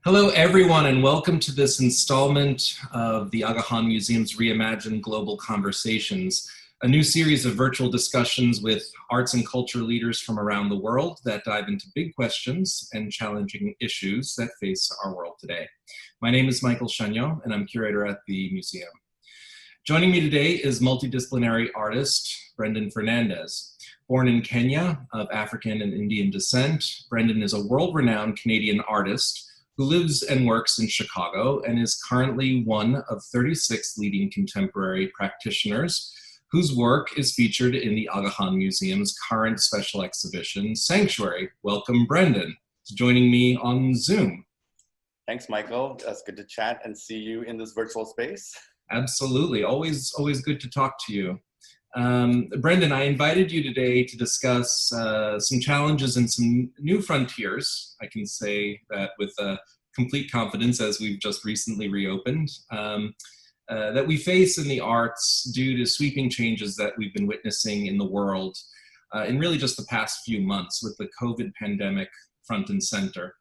Hello, everyone, and welcome to this installment of the Agahan Museum's REIMAGINE Global Conversations, a new series of virtual discussions with arts and culture leaders from around the world that dive into big questions and challenging issues that face our world today. My name is Michael Chagnon, and I'm curator at the museum. Joining me today is multidisciplinary artist Brendon Fernandez. Born in Kenya, of African and Indian descent, Brendon is a world-renowned Canadian artist who lives and works in Chicago and is currently one of 36 leading contemporary practitioners whose work is featured in the Agahan Museum's current special exhibition, Sanctuary. Welcome, Brendon. Joining me on Zoom. Thanks, Michael. It's good to chat and see you in this virtual space. Absolutely. Always good to talk to you. Brendon, I invited you today to discuss some challenges and some new frontiers. I can say that with complete confidence, as we've just recently reopened, that we face in the arts due to sweeping changes that we've been witnessing in the world in really just the past few months with the COVID pandemic front and center.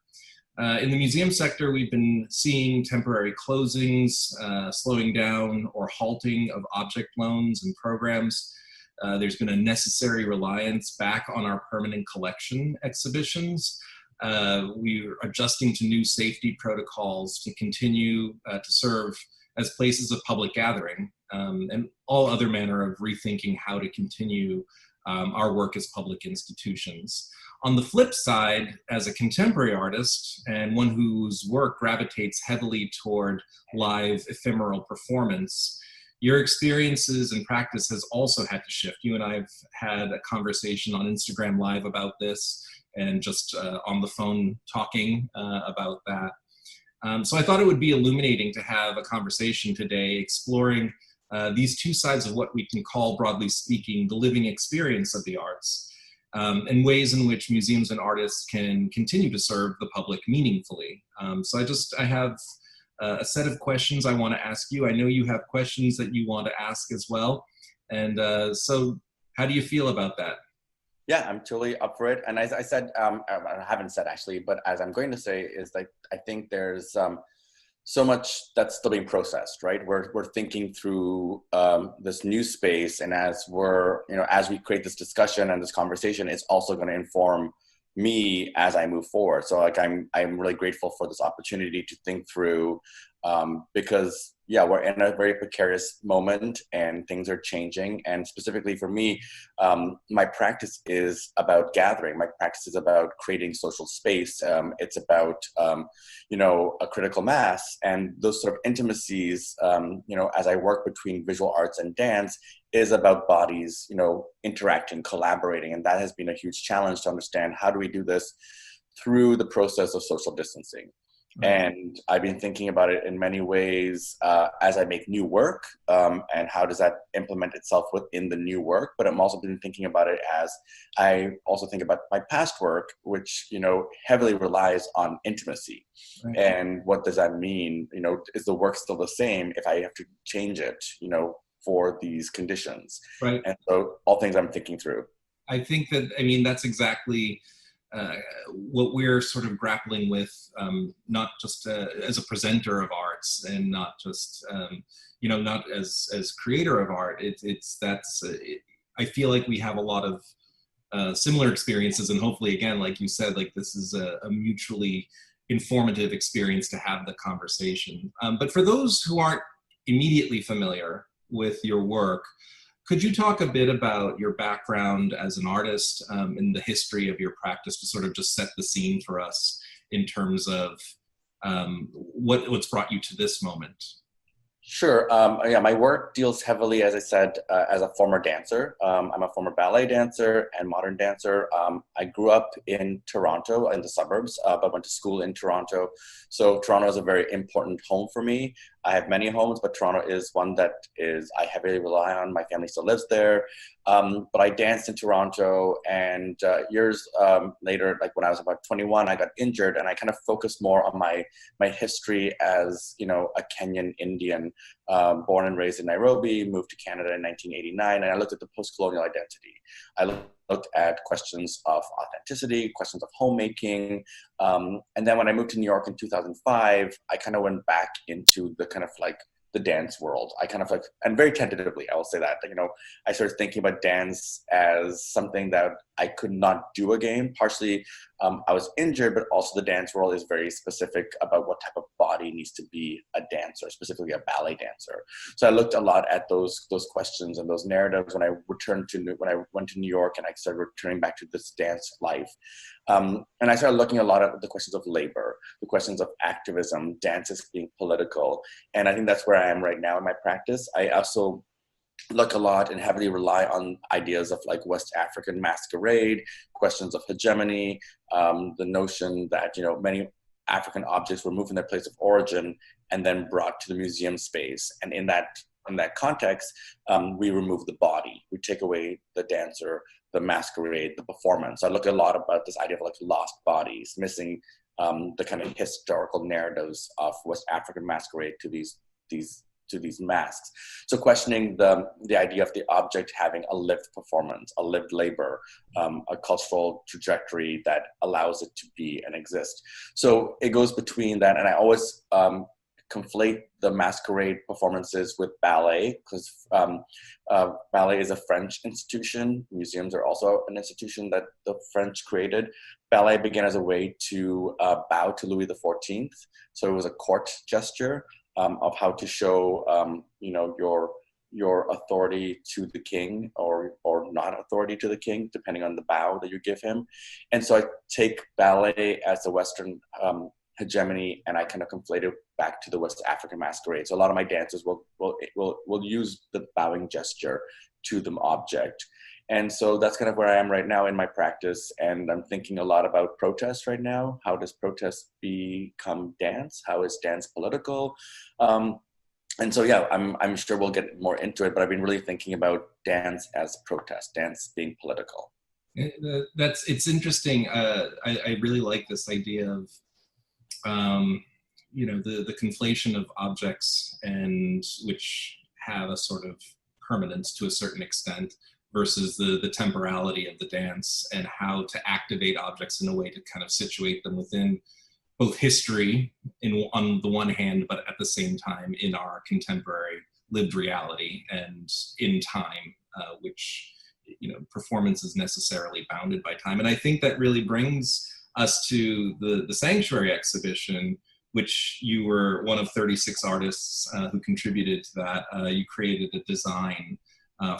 In the museum sector, we've been seeing temporary closings, slowing down or halting of object loans and programs. There's been a necessary reliance back on our permanent collection exhibitions. We're adjusting to new safety protocols to continue to serve as places of public gathering, and all other manner of rethinking how to continue our work as public institutions. On the flip side, as a contemporary artist and one whose work gravitates heavily toward live ephemeral performance, your experiences and practice has also had to shift. You and I have had a conversation on Instagram Live about this and just on the phone talking about that. So I thought it would be illuminating to have a conversation today exploring these two sides of what we can call, broadly speaking, the living experience of the arts. And ways in which museums and artists can continue to serve the public meaningfully. So I have a set of questions I want to ask you. I know you have questions that you want to ask as well. And so how do you feel about that? Yeah, I'm totally up for it. And as I said, I haven't said actually, but as I'm going to say is like, I think there's so much that's still being processed, right? We're thinking through this new space, and as we create this discussion and this conversation, it's also going to inform me as I move forward. So like I'm really grateful for this opportunity to think through because yeah, we're in a very precarious moment and things are changing. And specifically for me, my practice is about gathering. My practice is about creating social space. It's about, a critical mass, and those sort of intimacies, as I work between visual arts and dance, is about bodies, interacting, collaborating. And that has been a huge challenge to understand how do we do this through the process of social distancing. And I've been thinking about it in many ways as I make new work and how does that implement itself within the new work. But I'm also been thinking about it as I also think about my past work, which, heavily relies on intimacy. Right. And what does that mean? Is the work still the same if I have to change it, for these conditions? Right. And so all things I'm thinking through. I think that's exactly what we're sort of grappling with, not just as a presenter of arts and not just, not as creator of art. I feel like we have a lot of similar experiences, and hopefully, again, like you said, like this is a mutually informative experience to have the conversation. But for those who aren't immediately familiar with your work, could you talk a bit about your background as an artist and the history of your practice to sort of just set the scene for us in terms of what's brought you to this moment? Sure. My work deals heavily, as I said, as a former dancer. I'm a former ballet dancer and modern dancer. I grew up in Toronto, in the suburbs, but went to school in Toronto. So Toronto is a very important home for me. I have many homes, but Toronto is one that I heavily rely on. My family still lives there. But I danced in Toronto, and years later, like when I was about 21, I got injured, and I kind of focused more on my history as, a Kenyan Indian born and raised in Nairobi, moved to Canada in 1989, and I looked at the post-colonial identity. I looked at questions of authenticity, questions of homemaking, and then when I moved to New York in 2005, I kind of went back into the kind of like the dance world. I kind of like, and very tentatively, I will say that, you know, I started thinking about dance as something that I could not do again. Partially, I was injured, but also the dance world is very specific about what type of body needs to be a dancer, specifically a ballet dancer. So I looked a lot at those questions and those narratives when I went to New York and I started returning back to this dance life. And I started looking a lot at the questions of labor, the questions of activism, dances being political. And I think that's where I am right now in my practice. I also look a lot and heavily rely on ideas of like West African masquerade, questions of hegemony, the notion that, you know, many African objects were moved from their place of origin and then brought to the museum space. And in that context, we remove the body. We take away the dancer, the masquerade, the performance. So I look a lot about this idea of like lost bodies, missing the kind of historical narratives of West African masquerade to these masks. So questioning the idea of the object having a lived performance, a lived labor, a cultural trajectory that allows it to be and exist. So it goes between that, and I always conflate the masquerade performances with ballet, because ballet is a French institution. Museums are also an institution that the French created. Ballet began as a way to bow to Louis XIV. So it was a court gesture of how to show, you know, your authority to the king or not authority to the king, depending on the bow that you give him. And so I take ballet as a Western hegemony, and I kind of conflate it back to the West African masquerade. So a lot of my dancers will use the bowing gesture to the object. And so that's kind of where I am right now in my practice. And I'm thinking a lot about protest right now. How does protest become dance? How is dance political? And so, yeah, I'm sure we'll get more into it, but I've been really thinking about dance as protest, dance being political. It's interesting. I really like this idea of, you know, the conflation of objects and which have a sort of permanence to a certain extent versus the temporality of the dance, and how to activate objects in a way to kind of situate them within both history on the one hand, but at the same time in our contemporary lived reality and in time, which, you know, performance is necessarily bounded by time. And I think that really brings us to the Sanctuary exhibition, which you were one of 36 artists who contributed to that. You created a design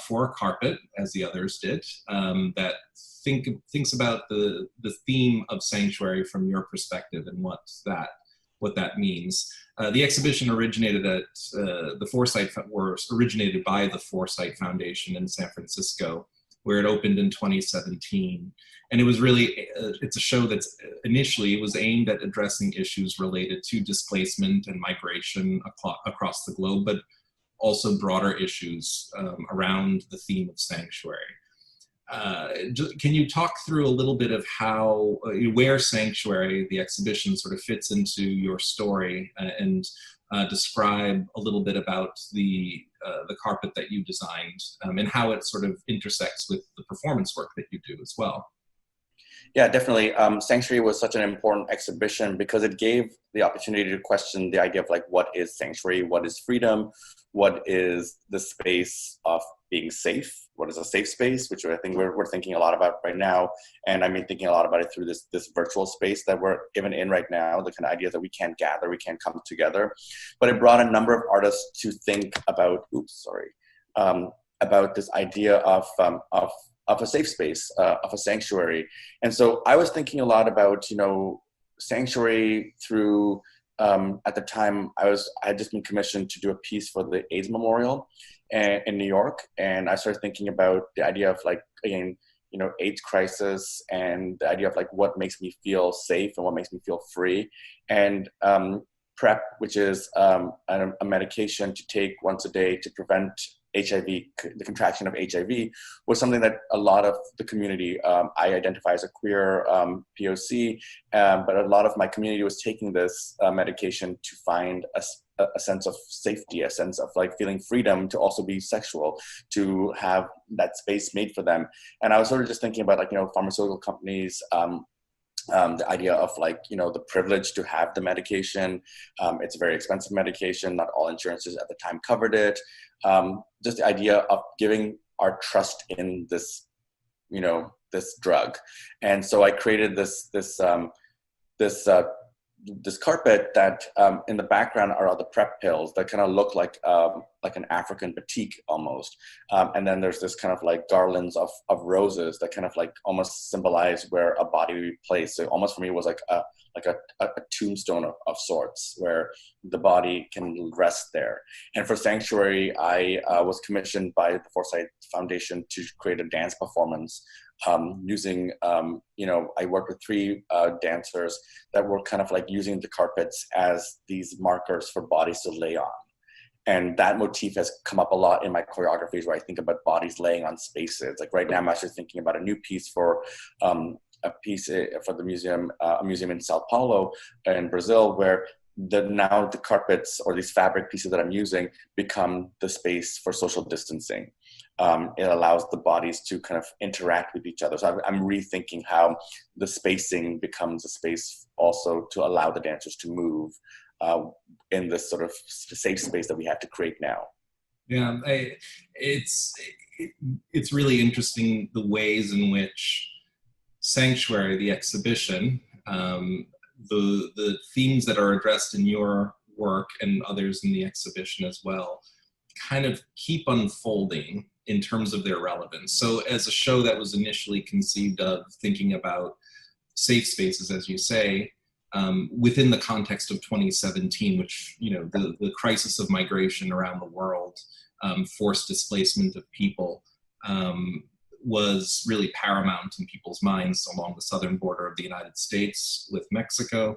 for a carpet, as the others did, that thinks about the theme of sanctuary from your perspective and what that means. The exhibition originated at originated by the Foresight Foundation in San Francisco, where it opened in 2017. And it was really, it's a show that's initially, it was aimed at addressing issues related to displacement and migration across the globe, but also broader issues around the theme of sanctuary. Can you talk through a little bit of how, where Sanctuary, the exhibition, sort of fits into your story, and describe a little bit about the carpet that you designed, and how it sort of intersects with the performance work that you do as well? Yeah, definitely. Sanctuary was such an important exhibition because it gave the opportunity to question the idea of like, what is sanctuary? What is freedom? What is the space of being safe? What is a safe space? Which I think we're thinking a lot about right now. And I've been thinking a lot about it through this virtual space that we're even in right now, the kind of idea that we can't gather, we can't come together. But it brought a number of artists to think about, about this idea of a safe space, of a sanctuary. And so I was thinking a lot about, you know, sanctuary through, at the time I had just been commissioned to do a piece for the AIDS Memorial in New York. And I started thinking about the idea of like, again, you know, AIDS crisis and the idea of like what makes me feel safe and what makes me feel free. And PrEP, which is a medication to take once a day to prevent HIV, the contraction of HIV, was something that a lot of the community, I identify as a queer POC, but a lot of my community was taking this medication to find a a sense of safety, a sense of like feeling freedom to also be sexual, to have that space made for them. And I was sort of just thinking about, like, you know, pharmaceutical companies, the idea of, like, you know, the privilege to have the medication. It's a very expensive medication. Not all insurances at the time covered it. Just the idea of giving our trust in this, you know, this drug. And so I created this carpet that in the background are all the PrEP pills that kind of look like an African batik almost. And then there's this kind of like garlands of roses that kind of like almost symbolize where a body would be placed. So almost for me it was like a tombstone of sorts where the body can rest there. And for Sanctuary, I was commissioned by the Foresight Foundation to create a dance performance using, you know, I worked with 3 dancers that were kind of like using the carpets as these markers for bodies to lay on. And that motif has come up a lot in my choreographies, where I think about bodies laying on spaces. Like right now, I'm actually thinking about a new piece for a piece for the museum, a museum in Sao Paulo in Brazil, where now the carpets or these fabric pieces that I'm using become the space for social distancing. It allows the bodies to kind of interact with each other. So I'm rethinking how the spacing becomes a space also to allow the dancers to move in this sort of safe space that we have to create now. Yeah, it's really interesting the ways in which Sanctuary, the exhibition, the themes that are addressed in your work and others in the exhibition as well, kind of keep unfolding in terms of their relevance. So as a show that was initially conceived of thinking about safe spaces, as you say, within the context of 2017, which, you know, the crisis of migration around the world, forced displacement of people, was really paramount in people's minds along the southern border of the United States with Mexico,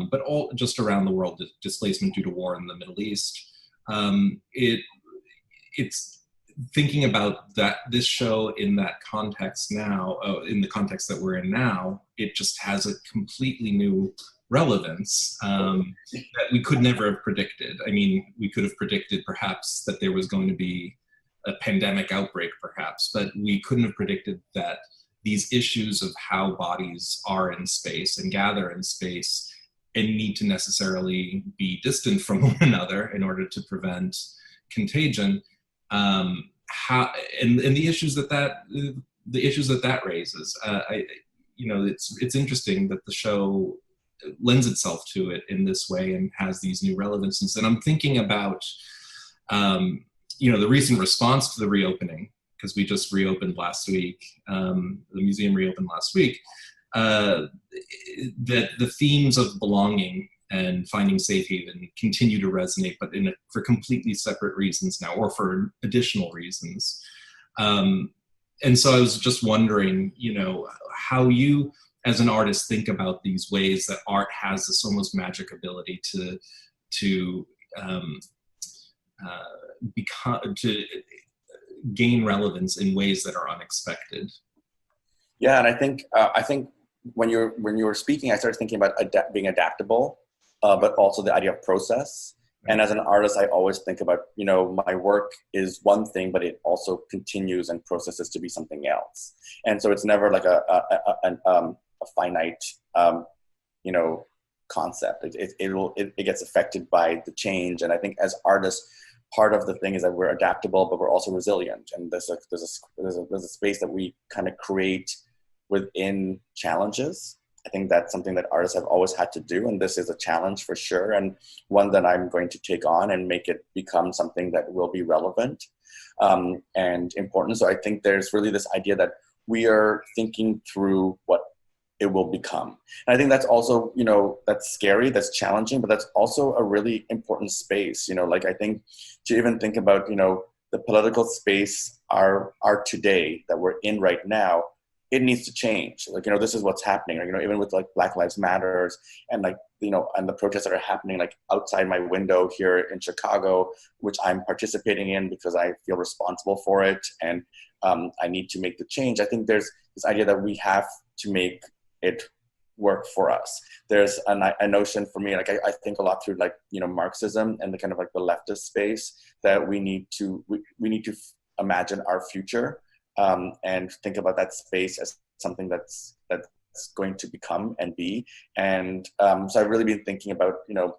but all just around the world, displacement due to war in the Middle East. It's thinking about this show in that context now, in the context that we're in now, it just has a completely new relevance that we could never have predicted. I mean, we could have predicted perhaps that there was going to be a pandemic outbreak perhaps, but we couldn't have predicted that these issues of how bodies are in space and gather in space and need to necessarily be distant from one another in order to prevent contagion, and the issues that raises. You know, it's interesting that the show lends itself to it in this way and has these new relevances. And I'm thinking about, you know, the recent response to the reopening, because we just reopened last week, the museum reopened last week, that the themes of belonging and finding safe haven continue to resonate, but for completely separate reasons now, or for additional reasons. And so I was just wondering, you know, how you as an artist think about these ways that art has this almost magic ability to gain relevance in ways that are unexpected. Yeah, and I think when you were speaking, I started thinking about being adaptable, but also the idea of process. And as an artist, I always think about, you know, my work is one thing, but it also continues and processes to be something else. And so it's never like a finite, you know, concept. It gets affected by the change. And I think as artists, part of the thing is that we're adaptable, but we're also resilient. And there's a space that we kind of create within challenges. I think that's something that artists have always had to do, and this is a challenge for sure, and one that I'm going to take on and make it become something that will be relevant and important. So I think there's really this idea that we are thinking through what it will become. And I think that's also, you know, that's scary, that's challenging, but that's also a really important space. You know, like I think to even think about, you know, the political space our today that we're in right now, it needs to change. Like, you know, this is what's happening. You know, even with like Black Lives Matters and like, you know, and the protests that are happening like outside my window here in Chicago, which I'm participating in because I feel responsible for it, and I need to make the change. I think there's this idea that we have to make it work for us. There's a notion for me, like I think a lot through like, you know, Marxism and the kind of like the leftist space, that we need to imagine our future, and think about that space as something that's going to become and be. And so I've really been thinking about, you know,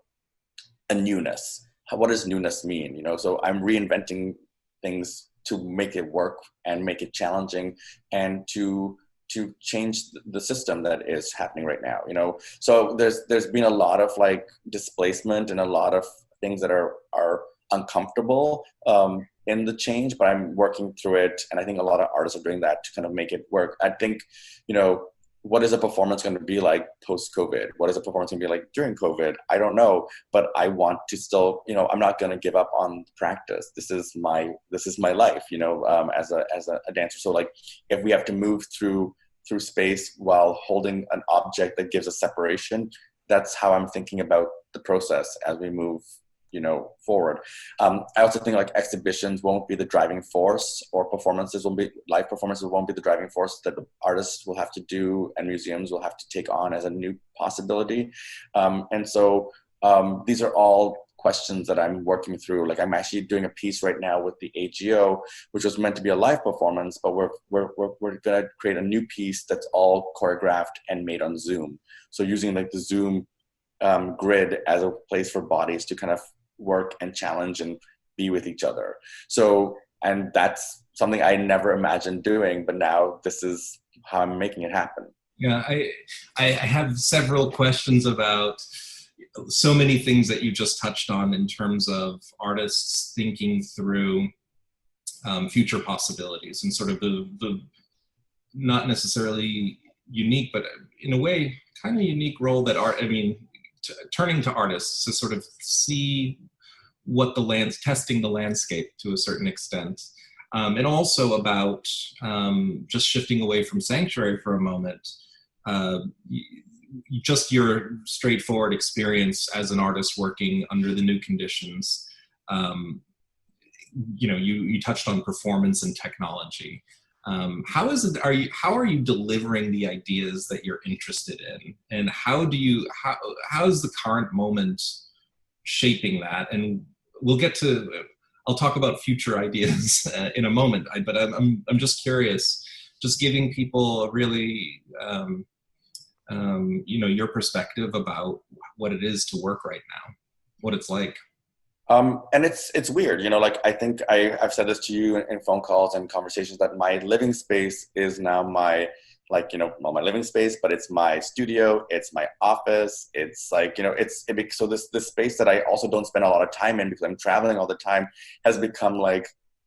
a newness. What does newness mean? You know, so I'm reinventing things to make it work and make it challenging, and to change the system that is happening right now. You know, so there's been a lot of like displacement and a lot of things that are uncomfortable in the change, but I'm working through it, and I think a lot of artists are doing that to kind of make it work. I think, you know, what is a performance going to be like post-COVID? What is a performance going to be like during COVID? I don't know, but I want to still, you know, I'm not going to give up on practice. This is my life, you know, as a dancer. So like, if we have to move through space while holding an object that gives us separation, that's how I'm thinking about the process as we move, you know, forward. I also think like exhibitions won't be the driving force, or live performances won't be the driving force, that the artists will have to do and museums will have to take on as a new possibility. And so these are all questions that I'm working through. Like, I'm actually doing a piece right now with the AGO, which was meant to be a live performance, but we're going to create a new piece that's all choreographed and made on Zoom. So using like the Zoom grid as a place for bodies to kind of work and challenge and be with each other. So, and that's something I never imagined doing, but now this is how I'm making it happen. Yeah, I have several questions about so many things that you just touched on in terms of artists thinking through future possibilities, and sort of the not necessarily unique, but in a way kind of unique role that turning to artists to sort of see what testing the landscape to a certain extent. And also about just shifting away from sanctuary for a moment, just your straightforward experience as an artist working under the new conditions. You know, you touched on performance and technology. How are you delivering the ideas that you're interested in, and how is the current moment shaping that? And I'll talk about future ideas in a moment, but I'm just curious, just giving people a really you know, your perspective about what it is to work right now, what it's like. And it's weird, you know, like, I think I've said this to you in phone calls and conversations, that my living space is now my, like, you know, well, my living space, but it's my studio, it's my office, it's like, you know, so this space that I also don't spend a lot of time in because I'm traveling all the time has become like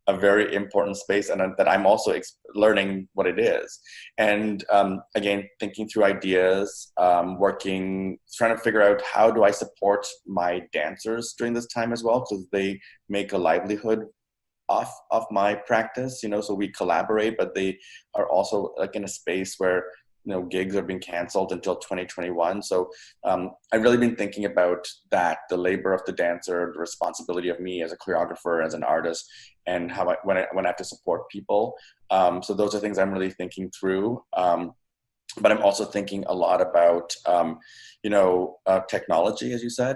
a very important space, and that I'm also learning what it is. And again, thinking through ideas, trying to figure out how do I support my dancers during this time as well, because they make a livelihood off my practice, you know, so we collaborate, but they are also like in a space where, you know, gigs are being canceled until 2021. So I've really been thinking about that, the labor of the dancer, the responsibility of me as a choreographer, as an artist, and how when I have to support people. So those are things I'm really thinking through. But I'm also thinking a lot about, you know, technology, as you said.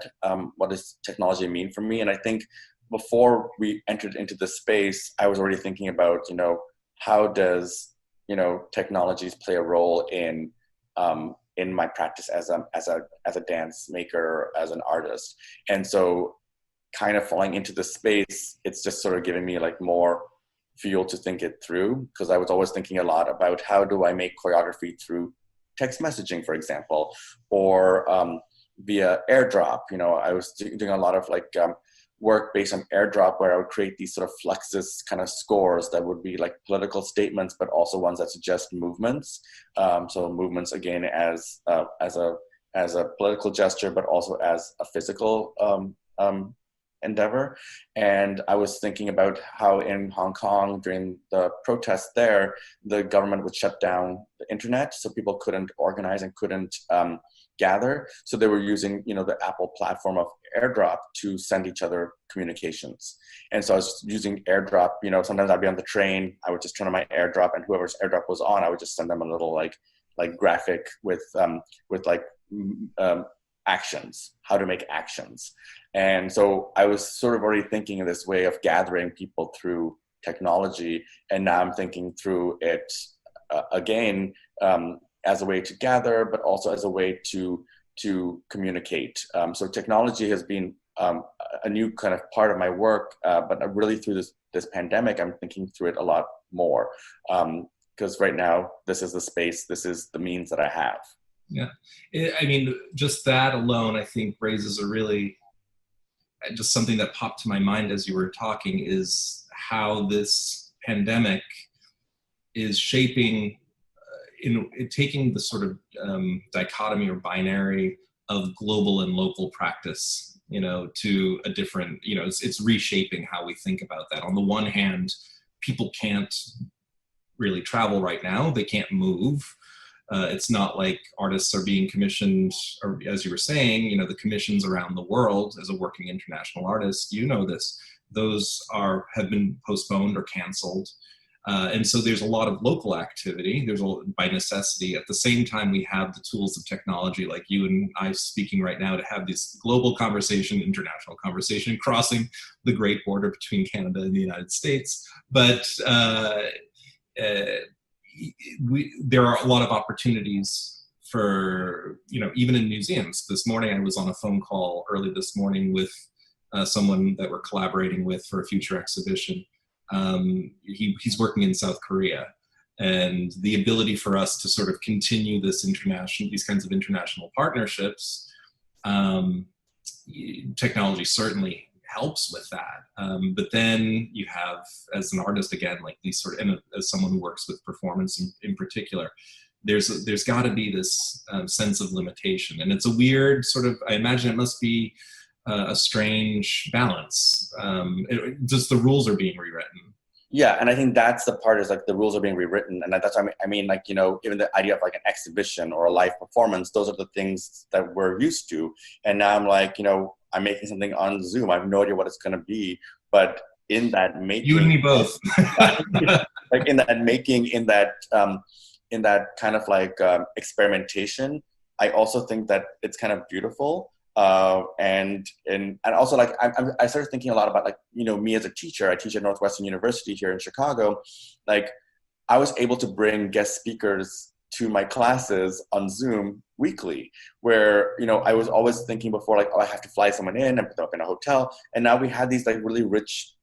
What does technology mean for me? And I think before we entered into this space, I was already thinking about, you know, how does, you know, technologies play a role in my practice as a dance maker, as an artist. And so kind of falling into the space, it's just sort of giving me like more fuel to think it through, because I was always thinking a lot about how do I make choreography through text messaging, for example, or via airdrop. You know, I was doing a lot of like work based on airdrop, where I would create these sort of fluxus kind of scores that would be like political statements, but also ones that suggest movements. So movements, again, as a political gesture, but also as a physical endeavor. And I was thinking about how in Hong Kong during the protests there, the government would shut down the internet, so people couldn't organize and couldn't gather. So they were using, you know, the Apple platform of AirDrop to send each other communications. And so I was using AirDrop, you know, sometimes I'd be on the train, I would just turn on my AirDrop, and whoever's AirDrop was on, I would just send them a little like like graphic with like actions, how to make actions. And so I was sort of already thinking in this way of gathering people through technology, and now I'm thinking through it again as a way to gather, but also as a way to communicate. So technology has been a new kind of part of my work, but really through this pandemic, I'm thinking through it a lot more, because right now this is the space, this is the means that I have. Yeah, I mean, just that alone, I think, raises a really, just something that popped to my mind as you were talking, is how this pandemic is shaping, taking the sort of dichotomy or binary of global and local practice, to a different, it's reshaping how we think about that. On the one hand, people can't really travel right now, they can't move. It's not like artists are being commissioned, or as you were saying, the commissions around the world as a working international artist, this, those have been postponed or canceled. And so there's a lot of local activity, by necessity. At the same time, we have the tools of technology, like you and I speaking right now, to have this global conversation, international conversation, crossing the great border between Canada and the United States. But there are a lot of opportunities for, even in museums. This morning, I was on a phone call early this morning with someone that we're collaborating with for a future exhibition. He's working in South Korea, and the ability for us to sort of continue these kinds of international partnerships, technology certainly helps with that. But then you have, as an artist, again, like these sort of, and as someone who works with performance in particular, there's got to be this sense of limitation, and it's a weird sort of, I imagine it must be a strange balance. Just the rules are being rewritten. Yeah, and I think that's the part, is like the rules are being rewritten, and that's what I mean, like, even the idea of like an exhibition or a live performance, those are the things that we're used to. And now I'm like, I'm making something on Zoom. I have no idea what it's going to be, but in that making, you and me both, like in that making, in that kind of like experimentation, I also think that it's kind of beautiful. And also, like, I started thinking a lot about, like, me as a teacher. I teach at Northwestern University here in Chicago. Like, I was able to bring guest speakers to my classes on Zoom weekly, where, I was always thinking before, like, oh, I have to fly someone in and put them up in a hotel. And now we had these like really rich,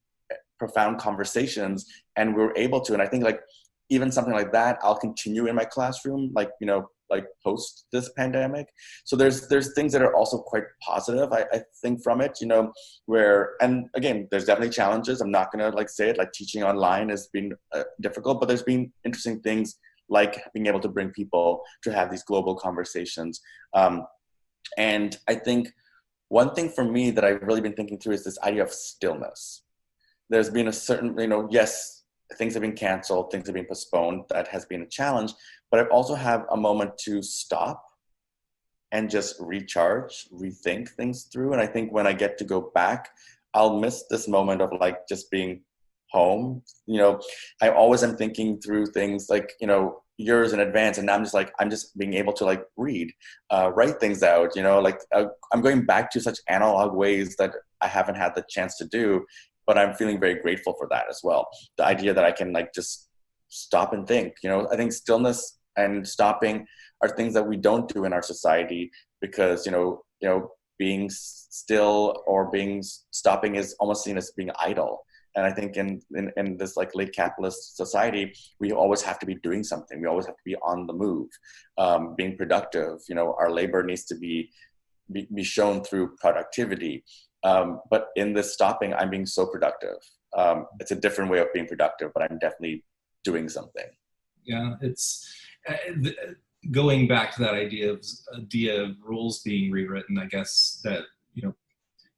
profound conversations, and we were able to. And I think, like, even something like that, I'll continue in my classroom, like, like post this pandemic. So there's things that are also quite positive, I think, from it, where, and again, there's definitely challenges. I'm not gonna like say it, like teaching online has been difficult, but there's been interesting things, like being able to bring people to have these global conversations. And I think one thing for me that I've really been thinking through is this idea of stillness. There's been a certain, yes, things have been canceled, things have been postponed. That has been a challenge, but I've also had a moment to stop and just recharge, rethink things through. And I think when I get to go back, I'll miss this moment of like just being home. I always am thinking through things like, years in advance, and now I'm just being able to like read, write things out, like I'm going back to such analog ways that I haven't had the chance to do. But I'm feeling very grateful for that as well. The idea that I can like just stop and think, I think stillness and stopping are things that we don't do in our society, because, being still or stopping is almost seen as being idle. And I think in this like late capitalist society, we always have to be doing something. We always have to be on the move, being productive. Our labor needs to be shown through productivity. But in this stopping, I'm being so productive. It's a different way of being productive, but I'm definitely doing something. Yeah, it's going back to that idea of rules being rewritten. I guess that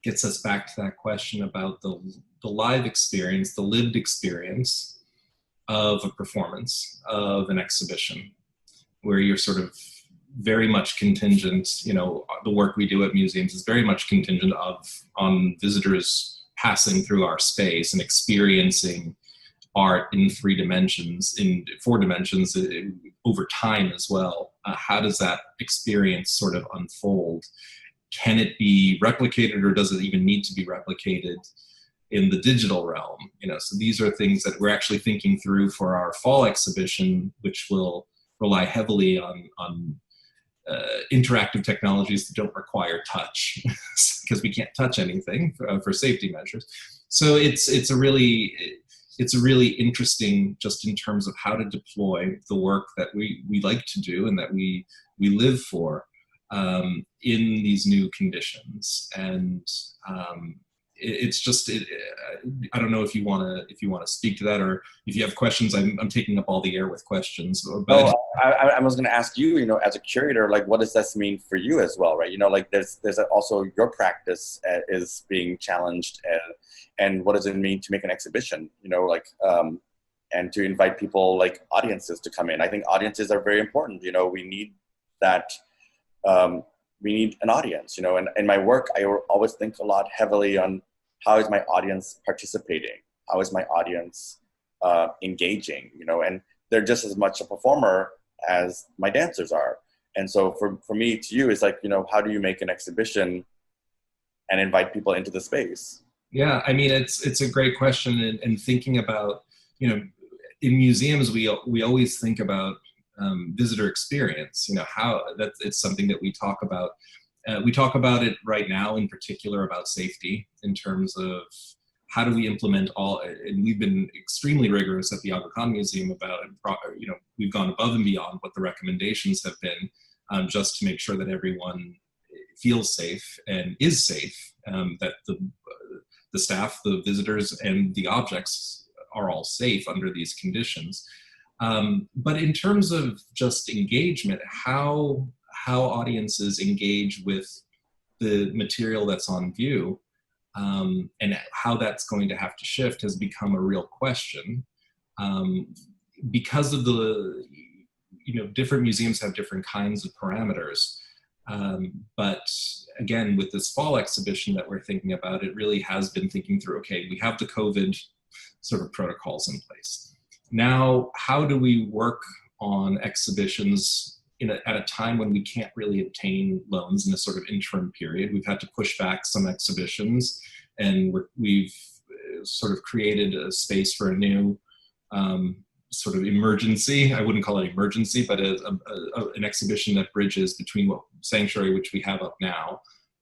gets us back to that question about the live experience, the lived experience of a performance, of an exhibition, where you're sort of very much contingent, the work we do at museums is very much contingent on visitors passing through our space and experiencing art in 3 dimensions, in 4 dimensions, over time as well. How does that experience sort of unfold? Can it be replicated, or does it even need to be replicated in the digital realm? So these are things that we're actually thinking through for our fall exhibition, which will rely heavily on interactive technologies that don't require touch, because we can't touch anything for safety measures. So it's a really interesting, just in terms of how to deploy the work that we like to do and that we live for in these new conditions. And it's just, I don't know if you want to speak to that, or if you have questions. I'm taking up all the air with questions. But I was going to ask you, as a curator, like, what does this mean for you as well, right? Like there's also your practice is being challenged, and what does it mean to make an exhibition, and to invite people, like audiences, to come in. I think audiences are very important. We need that. We need an audience, and in my work, I always think a lot heavily on how is my audience participating? How is my audience engaging? And they're just as much a performer as my dancers are. And so for me to you, it's like, how do you make an exhibition and invite people into the space? Yeah, I mean, it's a great question. And thinking about, in museums, we always think about visitor experience, how it's something that we talk about. We talk about it right now, in particular, about safety, in terms of how do we implement all, and we've been extremely rigorous at the Aga Khan Museum about it. We've gone above and beyond what the recommendations have been, just to make sure that everyone feels safe and is safe, that the staff, the visitors, and the objects are all safe under these conditions. But in terms of just engagement, how audiences engage with the material that's on view, and how that's going to have to shift, has become a real question, because of the, different museums have different kinds of parameters. But again, with this fall exhibition that we're thinking about, it really has been thinking through, okay, we have the COVID sort of protocols in place. Now, how do we work on exhibitions at a time when we can't really obtain loans in a sort of interim period? We've had to push back some exhibitions, and we've sort of created a space for a new sort of emergency. I wouldn't call it emergency, but an exhibition that bridges between what Sanctuary, which we have up now,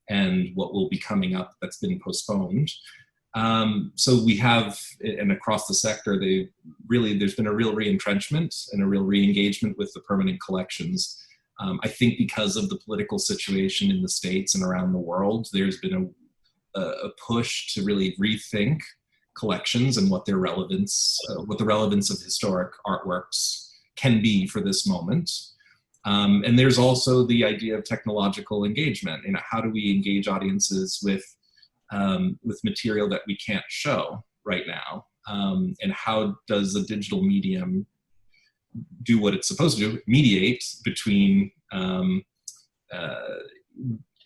and what will be coming up that's been postponed. So we have, and across the sector, there's been a real re-entrenchment and a real re-engagement with the permanent collections. I think because of the political situation in the States and around the world, there's been a push to really rethink collections and what their relevance, what the relevance of historic artworks can be for this moment. And there's also the idea of technological engagement. How do we engage audiences with material that we can't show right now? And how does a digital medium do what it's supposed to do, mediate between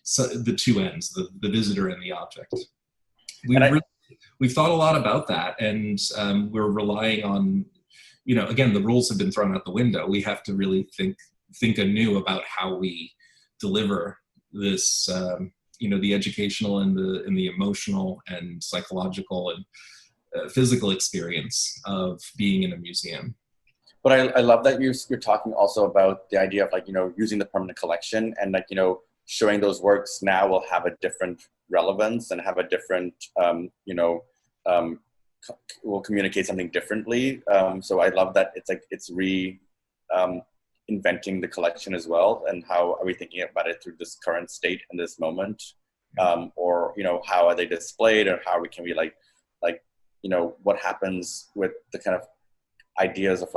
so the two ends, the visitor and the object? We've thought a lot about that, and we're relying on, again, the rules have been thrown out the window. We have to really think anew about how we deliver this, the educational and the emotional and psychological and physical experience of being in a museum. But I love that you're talking also about the idea of using the permanent collection, and showing those works now will have a different relevance and have a different, will communicate something differently. So I love that it's inventing the collection as well, and how are we thinking about it through this current state and this moment, or how are they displayed, or how can we what happens with the kind of ideas of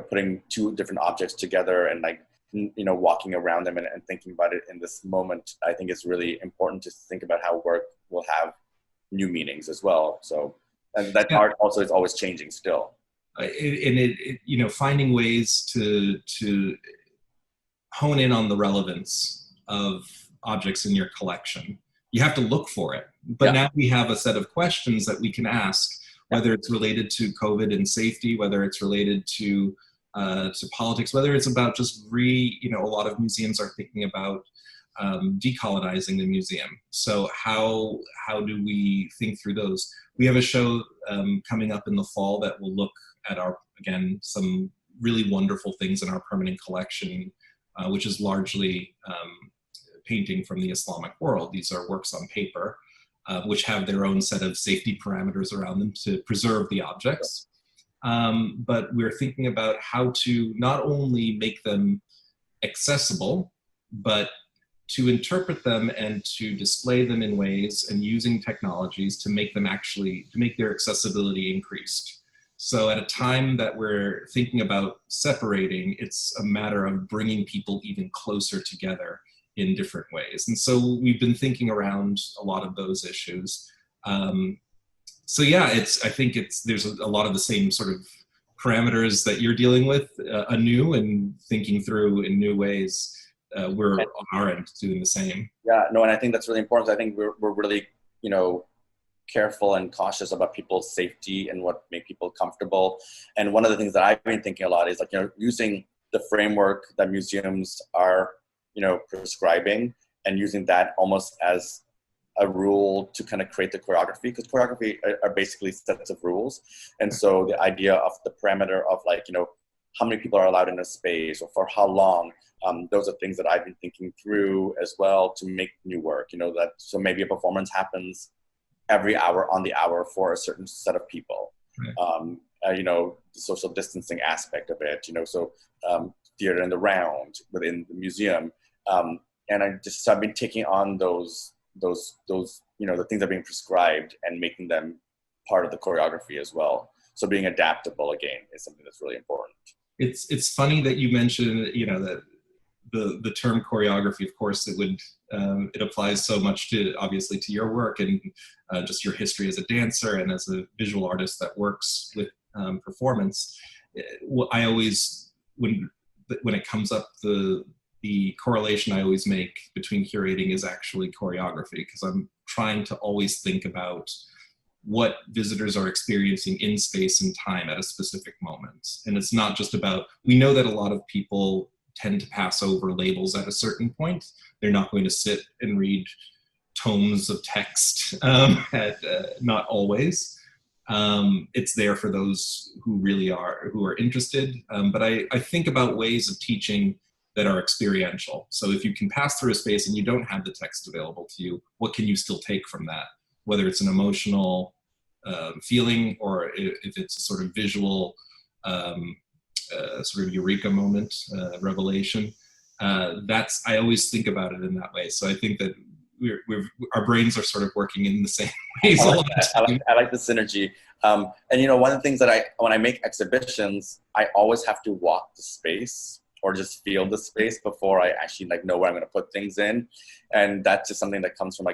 putting two different objects together and walking around them and thinking about it in this moment. I think it's really important to think about how work will have new meanings as well. So, and that art also is always changing still. And finding ways to hone in on the relevance of objects in your collection. You have to look for it, but now we have a set of questions that we can ask. whether it's related to COVID and safety, whether it's related to politics, whether it's about just a lot of museums are thinking about decolonizing the museum. So how do we think through those? We have a show coming up in the fall that will look at some really wonderful things in our permanent collection, which is largely painting from the Islamic world. These are works on paper, which have their own set of safety parameters around them to preserve the objects. But we're thinking about how to not only make them accessible, but to interpret them and to display them in ways and using technologies to make their accessibility increased. So at a time that we're thinking about separating, it's a matter of bringing people even closer together in different ways. And so we've been thinking around a lot of those issues. So yeah, I think there's a lot of the same sort of parameters that you're dealing with anew and thinking through in new ways. We're on our end doing the same. Yeah, no, and I think that's really important. I think we're really, careful and cautious about people's safety and what make people comfortable. And one of the things that I've been thinking a lot is using the framework that museums are, prescribing, and using that almost as a rule to kind of create the choreography, because choreography are basically sets of rules. And so the idea of the parameter of how many people are allowed in a space or for how long, those are things that I've been thinking through as well to make new work, so maybe a performance happens every hour on the hour for a certain set of people. Right. The social distancing aspect of it, so theater in the round within the museum. And I've been taking on those, the things that are being prescribed and making them part of the choreography as well. So being adaptable again is something that's really important. It's funny that you mentioned, that the term choreography. Of course, it applies so much to obviously to your work and just your history as a dancer and as a visual artist that works with performance. I always, when it comes up, the correlation I always make between curating is actually choreography, because I'm trying to always think about what visitors are experiencing in space and time at a specific moment. And it's not just about, we know that a lot of people tend to pass over labels at a certain point. They're not going to sit and read tomes of text, not always. It's there for those who are interested. But I think about ways of teaching that are experiential. So if you can pass through a space and you don't have the text available to you, what can you still take from that? Whether it's an emotional feeling or if it's a sort of visual sort of eureka moment, revelation. I always think about it in that way. So I think that our brains are sort of working in the same ways. I like the synergy. And one of the things that when I make exhibitions, I always have to walk the space or just feel the space before I actually know where I'm going to put things in. And that's just something that comes from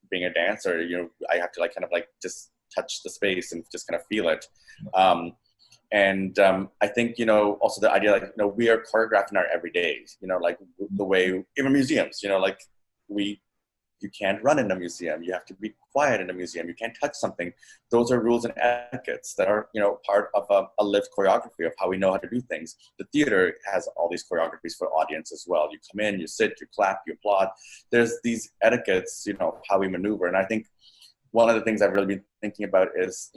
being a dancer. I have to just touch the space and just kind of feel it. I think, also the idea, we are choreographing our everydays, the way, even museums, you can't run in a museum. You have to be quiet in a museum. You can't touch something. Those are rules and etiquettes that are, part of a lived choreography of how we know how to do things. The theater has all these choreographies for audience as well. You come in, you sit, you clap, you applaud. There's these etiquettes, how we maneuver. And I think one of the things I've really been thinking about is,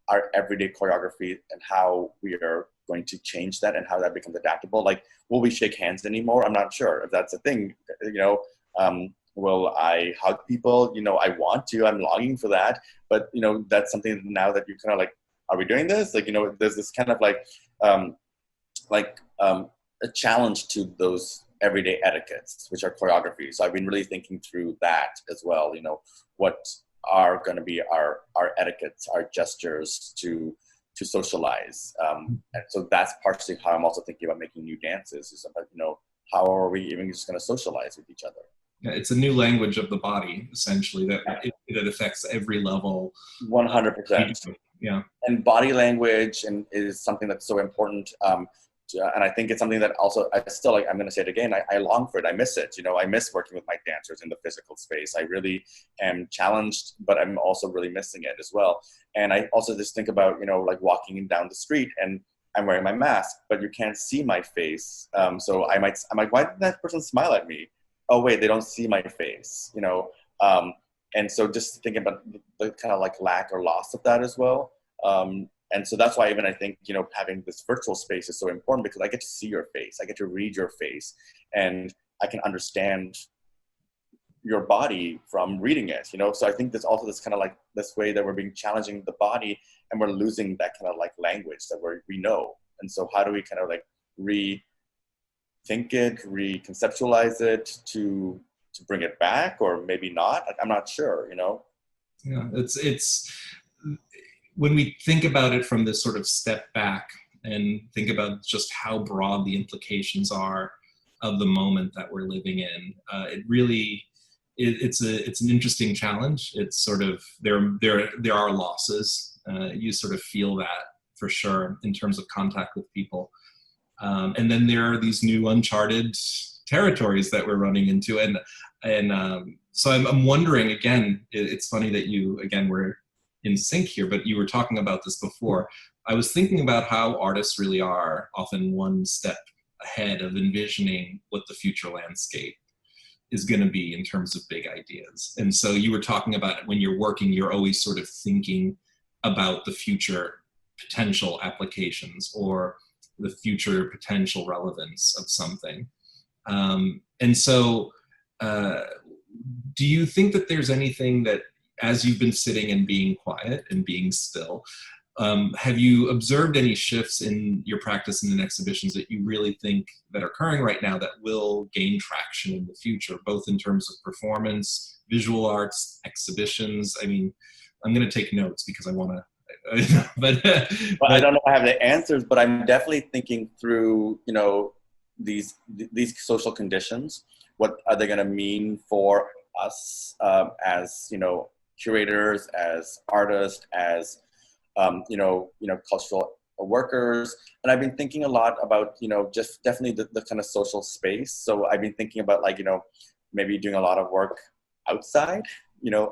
our everyday choreography and how we are going to change that and how that becomes adaptable. Will we shake hands anymore? I'm not sure if that's a thing, will I hug people? I want to, I'm longing for that. But, that's something now that you kind of are we doing this? There's this kind of a challenge to those everyday etiquettes, which are choreography. So I've been really thinking through that as well. What are going to be our etiquettes, our gestures to socialize. And so that's partially how I'm also thinking about making new dances, is about, how are we even just going to socialize with each other? Yeah, it's a new language of the body, essentially, that it affects every level. 100%. Yeah. And body language is something that's so important and I think it's something that also I still, like, I'm going to say it again, I long for it. I miss it. I miss working with my dancers in the physical space. I really am challenged, but I'm also really missing it as well. And I also just think about, like walking down the street and I'm wearing my mask, but you can't see my face. So I'm like, why did that person smile at me? Oh, wait, they don't see my face, and so just thinking about the kind of like lack or loss of that as well. And so that's why even I think, having this virtual space is so important, because I get to see your face. I get to read your face, and I can understand your body from reading it, So I think there's also this kind of like this way that we're being challenging the body, and we're losing that kind of like language that we know. And so how do we kind of like rethink it, reconceptualize it to bring it back, or maybe not? I'm not sure, Yeah, it's when we think about it from this sort of step back and think about just how broad the implications are of the moment that we're living in, it really, it's an interesting challenge. It's sort of, there are losses. You sort of feel that for sure in terms of contact with people. And then there are these new uncharted territories that we're running into. And so I'm wondering, again, it's funny that you, again, we're in sync here, but you were talking about this before. I was thinking about how artists really are often one step ahead of envisioning what the future landscape is going to be in terms of big ideas. And so you were talking about it when you're working, you're always sort of thinking about the future potential applications or the future potential relevance of something. And so do you think that there's anything that, as you've been sitting and being quiet and being still, have you observed any shifts in your practice and in exhibitions that you really think that are occurring right now that will gain traction in the future, both in terms of performance, visual arts, exhibitions? I mean, I'm going to take notes because I want to, but I don't know if I have the answers, but I'm definitely thinking through, these social conditions. What are they going to mean for us as, curators, as artists, as cultural workers? And I've been thinking a lot about, just definitely the kind of social space. So I've been thinking about maybe doing a lot of work outside,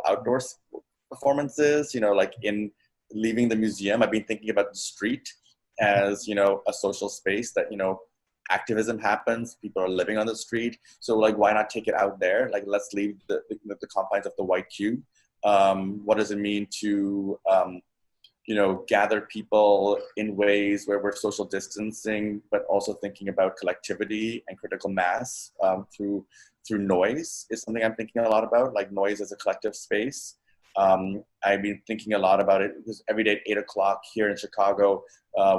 outdoor performances, like in leaving the museum. I've been thinking about the street as, a social space that, activism happens, people are living on the street. So why not take it out there? Let's leave the confines of the white cube. What does it mean to, gather people in ways where we're social distancing, but also thinking about collectivity and critical mass through noise is something I'm thinking a lot about, noise as a collective space. I've been thinking a lot about it because every day at 8 o'clock here in Chicago,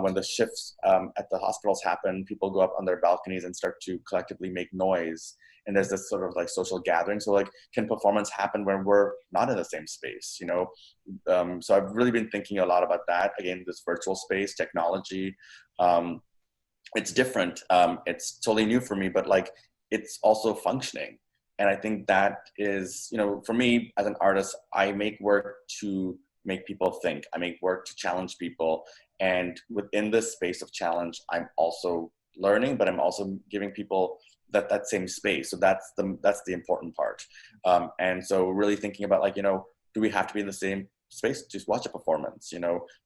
when the shifts at the hospitals happen, people go up on their balconies and start to collectively make noise. And there's this sort of social gathering. So can performance happen when we're not in the same space, So I've really been thinking a lot about that. Again, this virtual space, technology, it's different. It's totally new for me, but it's also functioning. And I think that is, for me as an artist, I make work to make people think. I make work to challenge people. And within this space of challenge, I'm also learning, but I'm also giving people that same space. So that's the important part. And so really thinking about do we have to be in the same space to watch a performance?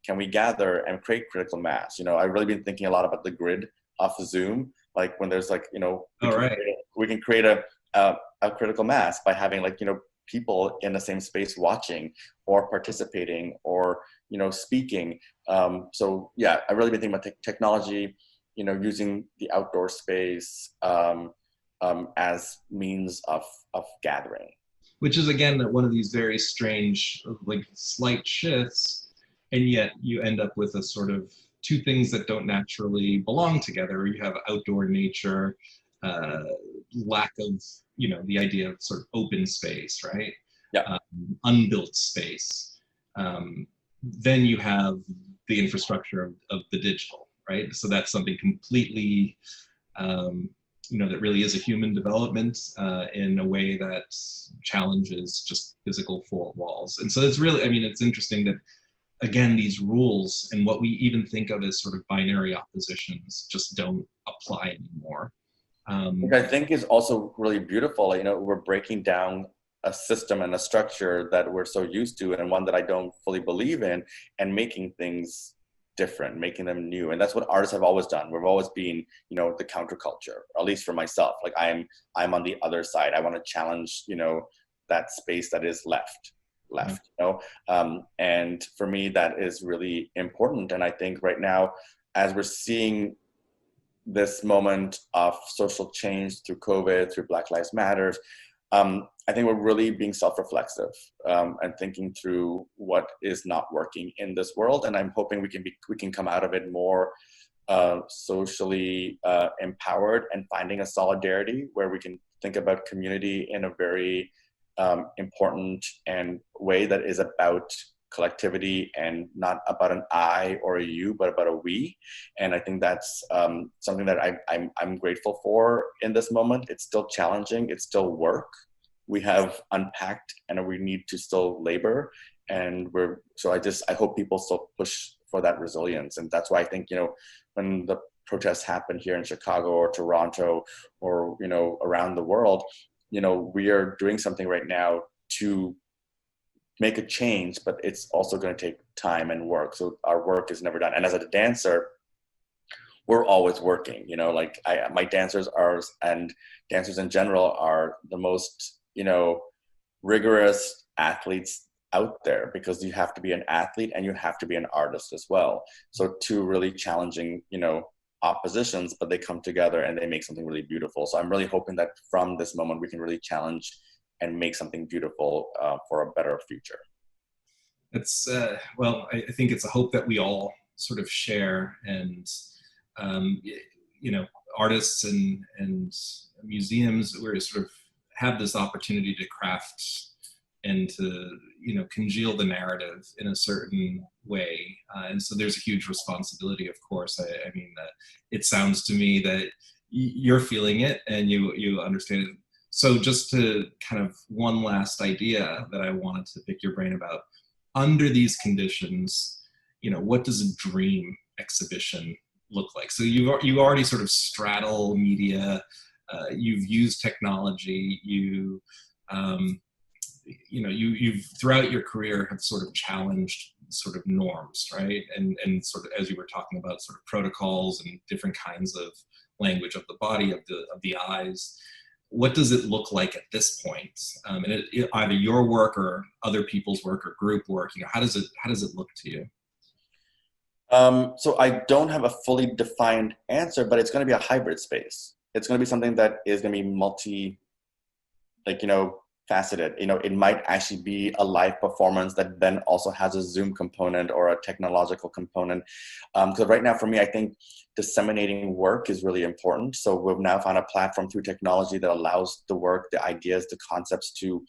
Can we gather and create critical mass? I've really been thinking a lot about the grid off of Zoom. When there's we can create a critical mass by having people in the same space watching or participating or speaking. So yeah, I've really been thinking about technology, using the outdoor space as means of gathering. Which is again one of these very strange slight shifts, and yet you end up with a sort of two things that don't naturally belong together. You have outdoor nature, lack of, the idea of sort of open space, right? Yeah. Unbuilt space. Then you have the infrastructure of the digital, right? So that's something completely, that really is a human development in a way that challenges just physical four walls. And so it's really, it's interesting that again, these rules and what we even think of as sort of binary oppositions just don't apply anymore. Which I think is also really beautiful. You know, we're breaking down a system and a structure that we're so used to, and one that I don't fully believe in, and making things different, making them new. And that's what artists have always done. We've always been, you know, the counterculture, or at least for myself. Like I'm on the other side. I want to challenge, you know, that space that is left, you know. And for me, that is really important. And I think right now, as we're seeing this moment of social change through COVID, through Black Lives Matter, I think we're really being self-reflexive and thinking through what is not working in this world. And I'm hoping we can come out of it more socially empowered, and finding a solidarity where we can think about community in a very important and way that is about collectivity and not about an I or a you, but about a we. And I think that's something that I'm grateful for in this moment. It's still challenging. It's still work. We have unpacked and we need to still labor. And I hope people still push for that resilience. And that's why I think, you know, when the protests happen here in Chicago or Toronto or, you know, around the world, you know, we are doing something right now to make a change, but it's also going to take time and work. So our work is never done. And as a dancer, we're always working, you know, like my dancers and dancers in general are the most, you know, rigorous athletes out there, because you have to be an athlete and you have to be an artist as well. So two really challenging, you know, oppositions, but they come together and they make something really beautiful. So I'm really hoping that from this moment, we can really challenge and make something beautiful for a better future. It's, well, I think it's a hope that we all sort of share. And, you know, artists and museums, we sort of have this opportunity to craft and to, you know, congeal the narrative in a certain way. And so there's a huge responsibility, of course. I mean, it sounds to me that you're feeling it and you understand it. So just to kind of one last idea that I wanted to pick your brain about, under these conditions, you know, what does a dream exhibition look like? So you already sort of straddle media, you've used technology, you know, you've throughout your career have sort of challenged sort of norms, right? And sort of, as you were talking about, sort of protocols and different kinds of language of the body, of the eyes. What does it look like at this point? And either your work or other people's work or group work, you know, how does it look to you? So I don't have a fully defined answer, but it's going to be a hybrid space. It's going to be something that is going to be faceted. You know, it might actually be a live performance that then also has a Zoom component or a technological component. Because right now, for me, I think disseminating work is really important. So we've now found a platform through technology that allows the work, the ideas, the concepts to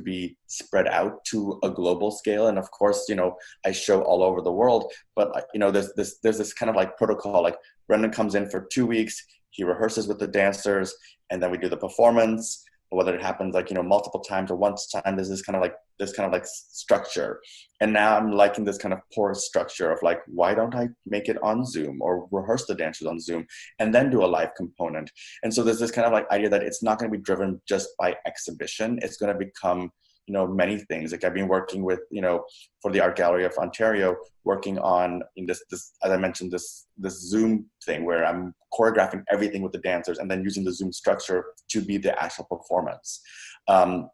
be spread out to a global scale. And of course, you know, I show all over the world, but you know, there's this kind of like protocol, like Brendon comes in for 2 weeks, he rehearses with the dancers, and then we do the performance. Whether it happens like, you know, multiple times or once time, there's this kind of like structure. And now I'm liking this kind of porous structure of like, why don't I make it on Zoom or rehearse the dancers on Zoom and then do a live component? And so there's this kind of like idea that it's not going to be driven just by exhibition. It's going to become, you know, many things. Like I've been working with, you know, for the Art Gallery of Ontario, working on this as I mentioned, this Zoom thing where I'm choreographing everything with the dancers and then using the Zoom structure to be the actual performance. I'm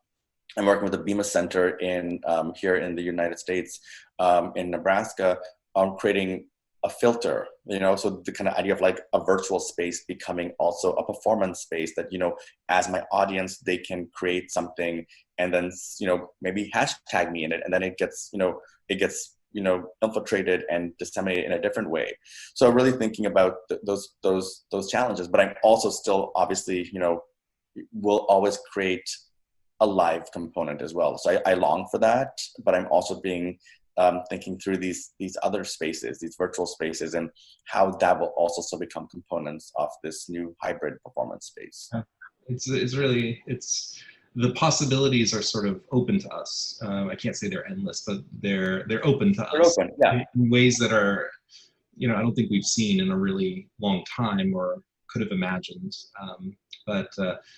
working with the Bima Center in here in the United States, in Nebraska, on creating a filter, you know, so the kind of idea of like a virtual space becoming also a performance space that, you know, as my audience, they can create something and then, you know, maybe hashtag me in it, and then it gets infiltrated and disseminated in a different way. So really thinking about those challenges, but I'm also still obviously, you know, will always create a live component as well. So I long for that, but I'm also thinking through these other spaces, these virtual spaces, and how that will also still become components of this new hybrid performance space. It's really the possibilities are sort of open to us. I can't say they're endless, but they're open to They're us open, yeah. in ways that are, I don't think we've seen in a really long time or could have imagined.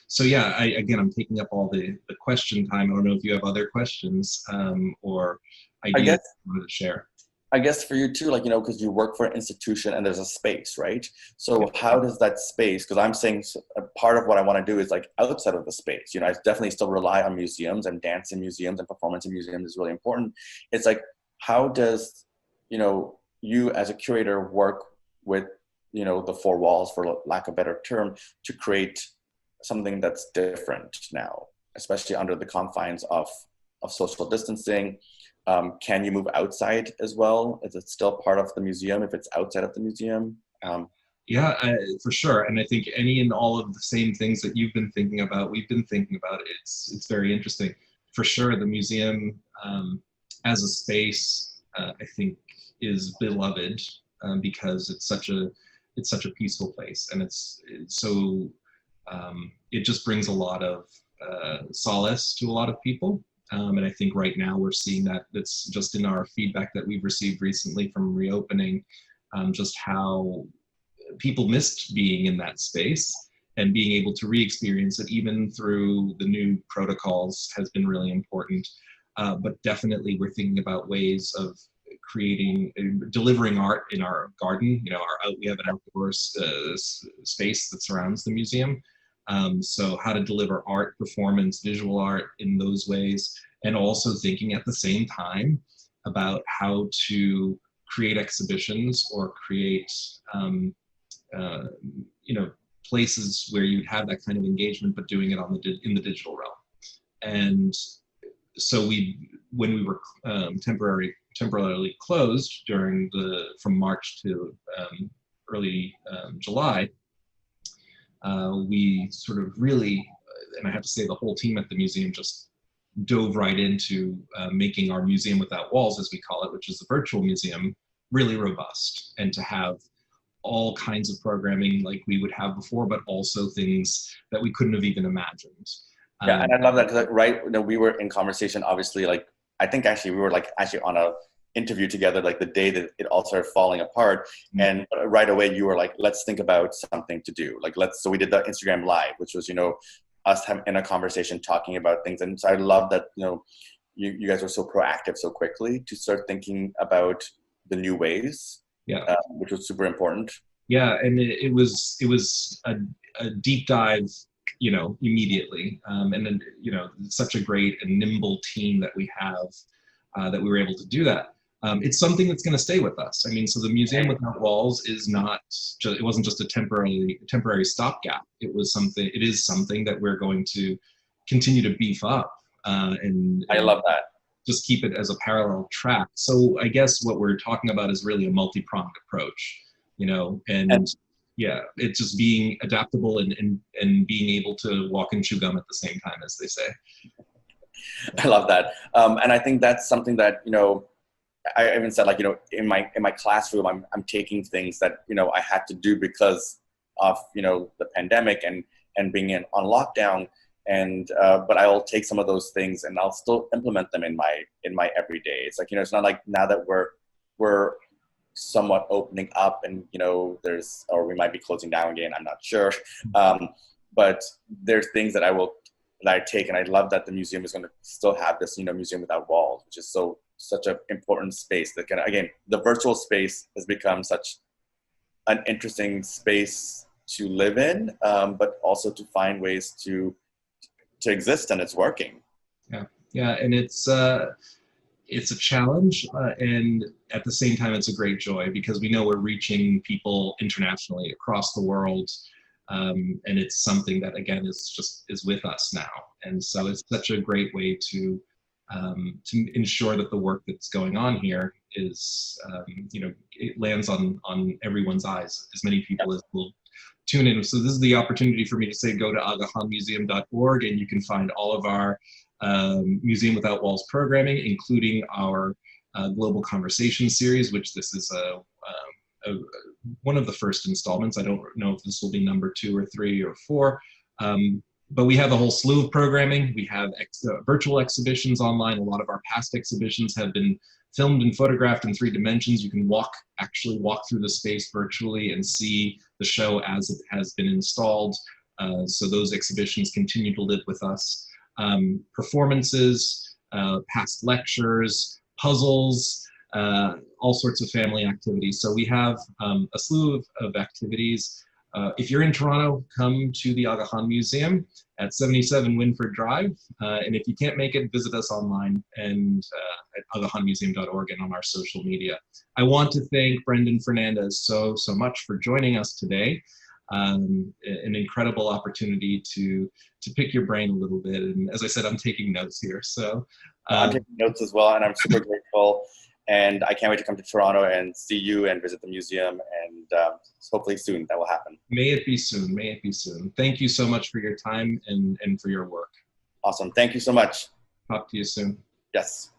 So yeah, I'm taking up all the question time. I don't know if you have other questions or I ideas guess you wanted to share. I guess for you too, like, because you work for an institution and there's a space, right? So Yeah. how does that space, because I'm saying a part of what I want to do is like outside of the space, I definitely still rely on museums, and dance in museums and performance in museums is really important. It's like, how does, you as a curator work with, the four walls, for lack of a better term, to create something that's different now, especially under the confines of social distancing? Can you move outside as well? Is it still part of the museum if it's outside of the museum? Yeah, for sure. And I think any and all of the same things that you've been thinking about, we've been thinking about. It's very interesting. For sure, the museum as a space, I think, is beloved because it's such a peaceful place, and it's so it just brings a lot of solace to a lot of people. And I think right now we're seeing that. That's just in our feedback that we've received recently from reopening, just how people missed being in that space, and being able to re-experience it even through the new protocols has been really important. But definitely we're thinking about ways of delivering art in our garden. We have an outdoor space that surrounds the museum. So how to deliver art, performance, visual art in those ways, and also thinking at the same time about how to create exhibitions or create places where you'd have that kind of engagement, but doing it in the digital realm. And so when we were temporarily closed from March to early July, we sort of really, and I have to say the whole team at the museum just dove right into making our museum without walls, as we call it, which is a virtual museum, really robust, and to have all kinds of programming like we would have before, but also things that we couldn't have even imagined. Yeah, and I love that because, right, we were in conversation, obviously, like, I think actually we were like actually on a interview together, like the day that it all started falling apart. Mm-hmm. And right away you were like, let's think about something to do. Like, so we did the Instagram Live, which was, us in a conversation talking about things. And so I love that, you guys were so proactive so quickly to start thinking about the new ways, which was super important. Yeah, and it was a deep dive, immediately. And then, such a great and nimble team that we have, that we were able to do that. It's something that's going to stay with us. I mean, so the Museum Without Walls it wasn't just a temporary stopgap. It is something that we're going to continue to beef up. And I love that. Just keep it as a parallel track. So I guess what we're talking about is really a multi-pronged approach, and yeah, it's just being adaptable and being able to walk and chew gum at the same time, as they say. I love that. And I think that's something that, I even said, like, in my classroom, I'm taking things that, I had to do because of, the pandemic and being on lockdown. And, but I will take some of those things and I'll still implement them in my everyday. It's like, it's not like now that we're somewhat opening up and, or we might be closing down again, I'm not sure. But there's things that I take, and I love that the museum is going to still have this, Museum Without Walls, which is such an important space that again, the virtual space has become such an interesting space to live in, but also to find ways to exist, and it's working. Yeah, and it's a challenge, and at the same time, it's a great joy because we know we're reaching people internationally across the world. And it's something that, again, is with us now. And so it's such a great way to ensure that the work that's going on here is, it lands on everyone's eyes, as many people as will tune in. So this is the opportunity for me to say, go to agahammuseum.org, and you can find all of our Museum Without Walls programming, including our Global Conversation series, which this is one of the first installments. I don't know if this will be number 2 or 3 or 4, But we have a whole slew of programming. We have virtual exhibitions online. A lot of our past exhibitions have been filmed and photographed in 3 dimensions. You can actually walk through the space virtually and see the show as it has been installed. So those exhibitions continue to live with us. Performances, past lectures, puzzles, all sorts of family activities. So we have a slew of activities. If you're in Toronto, come to the Agahan Museum at 77 Winford Drive. And if you can't make it, visit us online and at agahanmuseum.org and on our social media. I want to thank Brendon Fernandez so much for joining us today. An incredible opportunity to pick your brain a little bit. And as I said, I'm taking notes here. So I'm taking notes as well, and I'm super grateful. And I can't wait to come to Toronto and see you and visit the museum. And hopefully soon that will happen. May it be soon. May it be soon. Thank you so much for your time and for your work. Awesome. Thank you so much. Talk to you soon. Yes.